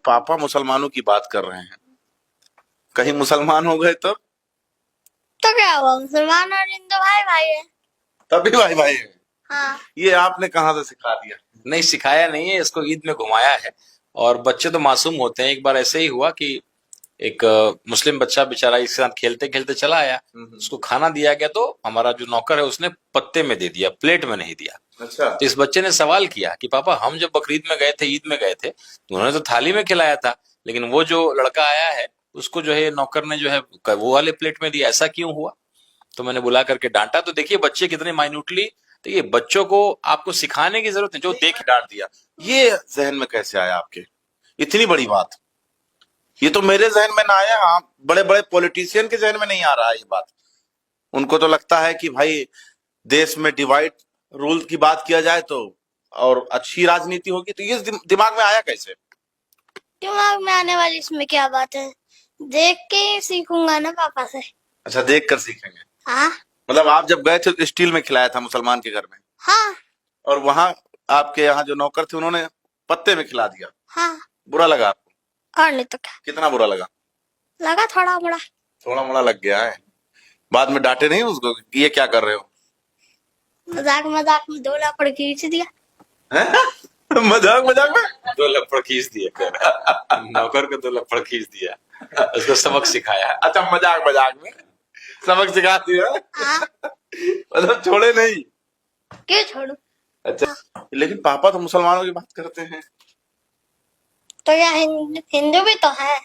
पापा मुसलमानों की बात कर रहे हैं, कहीं मुसलमान हो गए तो क्या हुआ, मुसलमान और हिंदू भाई भाई है। तभी भाई भाई है। हाँ। ये आपने कहाँ से सिखा दिया? नहीं सिखाया नहीं है, इसको ईद में घुमाया है। और बच्चे तो मासूम होते हैं। एक बार ऐसे ही हुआ कि एक मुस्लिम बच्चा बेचारा इसके साथ खेलते खेलते चला आया। उसको खाना दिया गया तो हमारा जो नौकर है उसने पत्ते में दे दिया, प्लेट में नहीं दिया। अच्छा। तो इस बच्चे ने सवाल किया कि पापा हम जब बकरीद में गए थे, ईद में गए थे, तो उन्होंने तो थाली में खिलाया था, लेकिन वो जो लड़का आया है उसको जो है नौकर ने जो है वो वाले प्लेट में दिया, ऐसा क्यों हुआ? तो मैंने बुला करके डांटा। तो देखिए बच्चे कितने माइन्यूटली, तो ये बच्चों को आपको सिखाने की जरूरत है, जो देख डांट दिया, ये जहन में कैसे आया आपके? इतनी बड़ी बात, ये तो मेरे जहन में ना आया। आप बड़े बड़े पॉलिटिशियन के जहन में नहीं आ रहा है ये बात। उनको तो लगता है कि भाई देश में डिवाइड रूल की बात किया जाए तो और अच्छी राजनीति होगी, तो ये दिमाग में आया कैसे? दिमाग में आने वाली इसमें क्या बात है, देख के ही सीखूंगा ना पापा से। अच्छा, देख कर सीखेंगे। हाँ। मतलब आप जब गए थे तो स्टील में खिलाया था मुसलमान के घर में, हाँ। और वहां आपके यहाँ जो नौकर थे उन्होंने पत्ते में खिला दिया। हाँ। बुरा लगा आपको? और नहीं तो क्या, कितना बुरा लगा? लगा थोड़ा बड़ा। थोड़ा मोड़ा लग गया है। बाद में डांटे नहीं उसको कि ये क्या कर रहे हो? मजाक मजाक में 2 लापड़ खींच दिया। मजाक मजाक में 2 लपड़ खींच दिए नौकर को 2 लपड़ खींच दिया, उसको सबक सिखाया। अच्छा, मजाक मजाक में सबक सिखा दिया। हाँ। मतलब छोड़े नहीं। क्यों छोड़ू? अच्छा, लेकिन पापा तो मुसलमानों की बात करते हैं। तो या हिंदू भी तो है,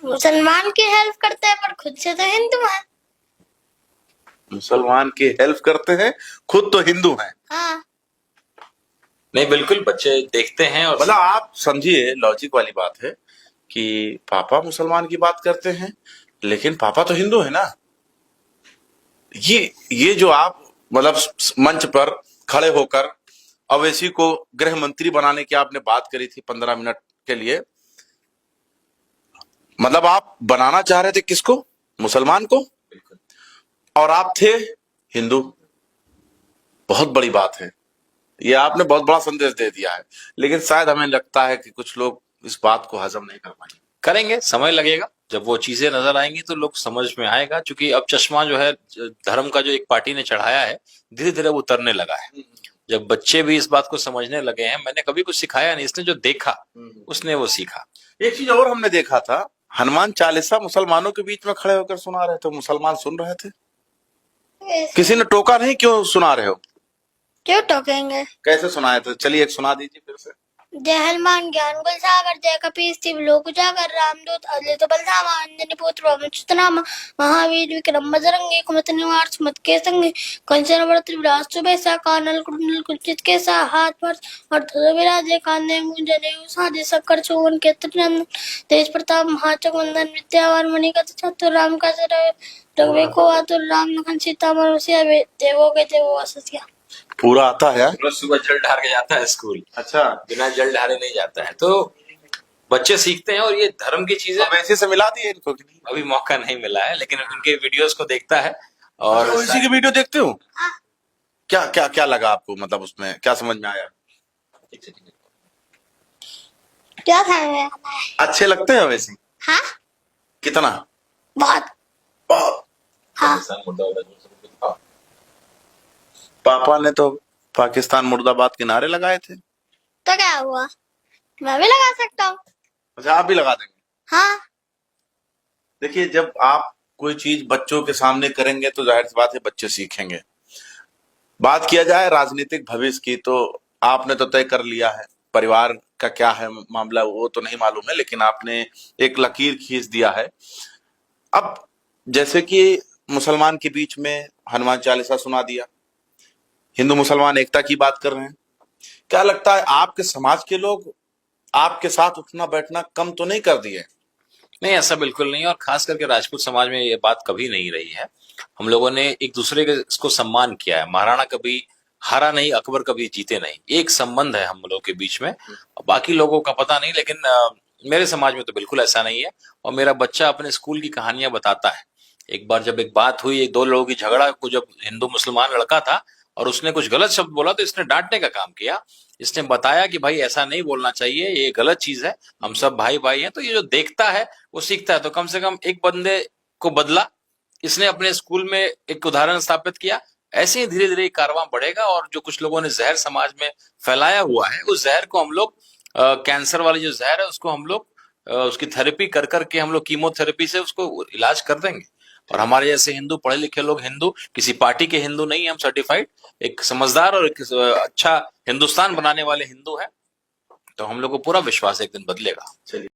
मुसलमान की हेल्प करते हैं पर खुद से तो हिंदू है। मुसलमान की हेल्प करते हैं, खुद तो हिंदू हैं। हाँ। नहीं बिल्कुल, बच्चे देखते हैं। और मतलब आप समझिए, लॉजिक वाली बात है कि पापा मुसलमान की बात करते हैं लेकिन पापा तो हिंदू है ना। ये जो आप मतलब मंच पर खड़े होकर अवैसी को गृह मंत्री बनाने की आपने बात करी थी 15 मिनट के लिए, मतलब आप बनाना चाह रहे थे किसको? मुसलमान को। और आप थे हिंदू। बहुत बड़ी बात है ये, आपने बहुत बड़ा संदेश दे दिया है। लेकिन शायद हमें लगता है कि कुछ लोग इस बात को हजम नहीं कर पाएंगे। करेंगे, समय लगेगा। जब वो चीजें नजर आएंगी तो लोग समझ में आएगा। क्योंकि अब चश्मा जो है धर्म का जो एक पार्टी ने चढ़ाया है, धीरे धीरे वो उतरने लगा है। जब बच्चे भी इस बात को समझने लगे हैं, मैंने कभी कुछ सिखाया नहीं, इसने जो देखा उसने वो सीखा। एक चीज और हमने देखा था, हनुमान चालीसा मुसलमानों के बीच में खड़े होकर सुना रहे थे, मुसलमान सुन रहे थे। किसी ने टोका नहीं, क्यों सुना रहे हो? क्यों टोकेंगे? कैसे सुनाए थे? चलिए एक सुना दीजिए फिर से। जय हनुमान ज्ञान गुल सागर, जय कपीस तिव लोक उजागर, रामदूत अजय बलधामा, अंजनी पुत्र पवन महावीर विक्रम बजरंगी, कुमति निवार सुमत के संगे, कंचन वरत विराज सुबेसा, कानल कुंडल कुंचित केसा, हाथ पर और ध्वजा विराजे, कांधे मूंज जनेऊ साजे, शक्कर चौवन केतन नंदन, तेज प्रताप महाचक्रवंदन, विद्यावान मणिगत चतुर, राम का रघुवे को आतुर, राम लखन सीता मन बसिया, देवो के देवो अससिया। पूरा आता है? रोज सुबह जल ढार के जाता है स्कूल। अच्छा, बिना जल ढारे नहीं जाता है। तो बच्चे सीखते हैं। और ये धर्म की चीजें वैसे से मिला दिए इनको कि नहीं? अभी मौका नहीं मिला है, लेकिन उनके वीडियोस को देखता है। और इसी के वीडियो देखते हो? क्या क्या क्या लगा आपको, मतलब उसमें क्या समझ में आया? क्या था? अच्छे लगते हैं वैसे? हाँ। कितना? बहुत। बहुत। हाँ। पापा ने तो पाकिस्तान मुर्दाबाद के नारे लगाए थे। तो क्या हुआ, मैं भी लगा सकता हूँ। अच्छा, आप भी लगा देंगे? हाँ। देखिए, जब आप कोई चीज बच्चों के सामने करेंगे तो जाहिर सी बात है बच्चे सीखेंगे। बात किया जाए राजनीतिक भविष्य की, तो आपने तो तय कर लिया है। परिवार का क्या है मामला वो तो नहीं मालूम है, लेकिन आपने एक लकीर खींच दिया है। अब जैसे कि मुसलमान के बीच में हनुमान चालीसा सुना दिया, हिंदू मुसलमान एकता की बात कर रहे हैं, क्या लगता है आपके समाज के लोग आपके साथ उठना बैठना कम तो नहीं कर दिए? नहीं, ऐसा बिल्कुल नहीं। और खास करके राजपूत समाज में ये बात कभी नहीं रही है। हम लोगों ने एक दूसरे के इसको सम्मान किया है। महाराणा कभी हारा नहीं, अकबर कभी जीते नहीं। एक संबंध है हम लोगों के बीच में। बाकी लोगों का पता नहीं, लेकिन मेरे समाज में तो बिल्कुल ऐसा नहीं है। और मेरा बच्चा अपने स्कूल की कहानियां बताता है। एक बार जब एक बात हुई, 2 लोगों की झगड़ा को, जब हिंदू मुसलमान लड़का था और उसने कुछ गलत शब्द बोला तो इसने डांटने का काम किया। इसने बताया कि भाई ऐसा नहीं बोलना चाहिए, ये गलत चीज है, हम सब भाई भाई हैं। तो ये जो देखता है वो सीखता है। तो कम से कम एक बंदे को बदला, इसने अपने स्कूल में एक उदाहरण स्थापित किया। ऐसे ही धीरे धीरे कारवां बढ़ेगा और जो कुछ लोगों ने जहर समाज में फैलाया हुआ है उस जहर को हम लोग कैंसर वाली जो जहर है उसको हम लोग उसकी थेरेपी कर करके हम लोग कीमोथेरेपी से उसको इलाज कर देंगे। और हमारे जैसे हिंदू पढ़े लिखे लोग, हिंदू किसी पार्टी के हिंदू नहीं, हम सर्टिफाइड एक समझदार और एक अच्छा हिंदुस्तान बनाने वाले हिंदू हैं। तो हम लोग को पूरा विश्वास है एक दिन बदलेगा। चलिए।